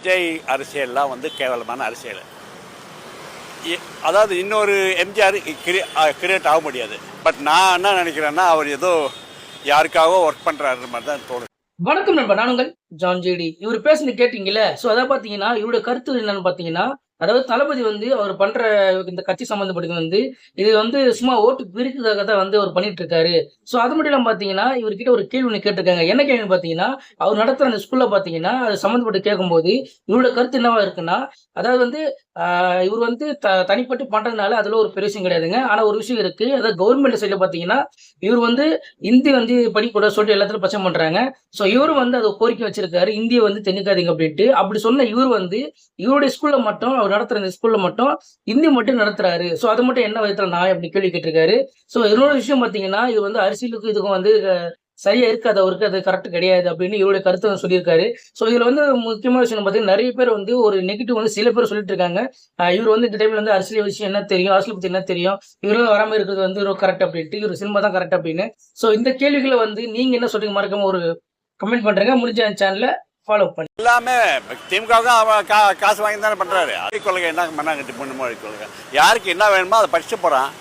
விஜய் அரசியல்லாம் வந்து கேவலமான அரசியல். அதாவது இன்னொரு எம்ஜிஆர் கிரியேட் ஆக முடியாது. பட் நான் என்ன நினைக்கிறேன்னா, அவர் ஏதோ யாருக்காகவோ ஒர்க் பண்ணுறாரு மாதிரி தான் தோணுது. வணக்கம் நண்பா. நான் உங்கள் ஜான் ஜேடி. இவர் பேசுனது கேட்டீங்கல்ல. ஸோ அதான் பார்த்தீங்கன்னா, இவருடைய கருத்து என்னன்னு பார்த்தீங்கன்னா, அதாவது தளபதி வந்து அவர் பண்ற இந்த கட்சி சம்மந்தப்பட்டது வந்து, இது வந்து சும்மா ஓட்டு பிரிக்கிறதுக்காக தான் வந்து அவர் பண்ணிட்டு இருக்காரு. ஸோ அது மட்டும் இல்லாம பார்த்தீங்கன்னா, இவர்கிட்ட ஒரு கேள்வி ஒண்ணு கேட்டிருக்காங்க. என்ன கேள்வின்னு பார்த்தீங்கன்னா, அவர் நடத்துற அந்த ஸ்கூல்ல பார்த்தீங்கன்னா, அது சம்மந்தப்பட்டு கேட்கும்போது, இவரோட கருத்து என்னவா இருக்குன்னா, அதாவது வந்து இவர் வந்து தனிப்பட்டு பண்றதுனால அதுல ஒரு பெரிய விஷயம் கிடையாதுங்க. ஆனா ஒரு விஷயம் இருக்கு. அதாவது கவர்மெண்ட் சைடுல பார்த்தீங்கன்னா, இவர் வந்து இந்தி வந்து படிக்கக்கூடாதுன்னு சொல்லிட்டு எல்லாத்துலயும் பிரச்சனை பண்றாங்க. ஸோ இவரும் வந்து அத கோரிக்கை வச்சிருக்காரு. இந்திய வந்து திணிக்காதீங்க அப்படின்ட்டு. அப்படி சொன்ன இவர் வந்து இவருடைய ஸ்கூல்ல மட்டும் அவர் நடத்துற இந்த ஸ்கூல்ல மட்டும் இந்தி மட்டும் நடத்துறாரு. ஸோ அது மட்டும் என்ன விதத்துல நான் அப்படி கேள்வி கேட்டிருக்காரு. ஸோ இன்னொரு விஷயம் பார்த்தீங்கன்னா, இது வந்து அரசியலுக்கும் இதுக்கும் வந்து சரியா இருக்காது அவருக்கு. அது கரெக்ட் கிடையாது அப்படின்னு இவருடைய கருத்தை சொல்லியிருக்காரு. ஸோ இதுல வந்து முக்கியமான விஷயம் பார்த்தீங்கன்னா, நிறைய பேர் வந்து ஒரு நெகட்டிவ் வந்து சில பேர் சொல்லிட்டு இருக்காங்க. இவர் வந்து இந்த டைம்ல வந்து அரசியல் விஷயம் என்ன தெரியும், அரசியல் பத்தி என்ன தெரியும், இவரும் வராம இருக்கிறது வந்து கரெக்ட் அப்படின்ட்டு, இவர் சினிமா தான் கரெக்ட் அப்படின்னு. ஸோ இந்த கேள்விகளை வந்து நீங்க என்ன சொல்றீங்க? மறக்காம ஒரு கமெண்ட் பண்றேங்க. முடிஞ்ச சேனலை ஃபாலோ பண்ணி எல்லாமே திமுக தான் காசு வாங்கி தானே பண்ணுறாரு. கொள்கை என்ன பண்ணாங்க, முன்மொழி கொள்கை யாருக்கு என்ன வேணுமோ அதை படிச்சு போகிறான்.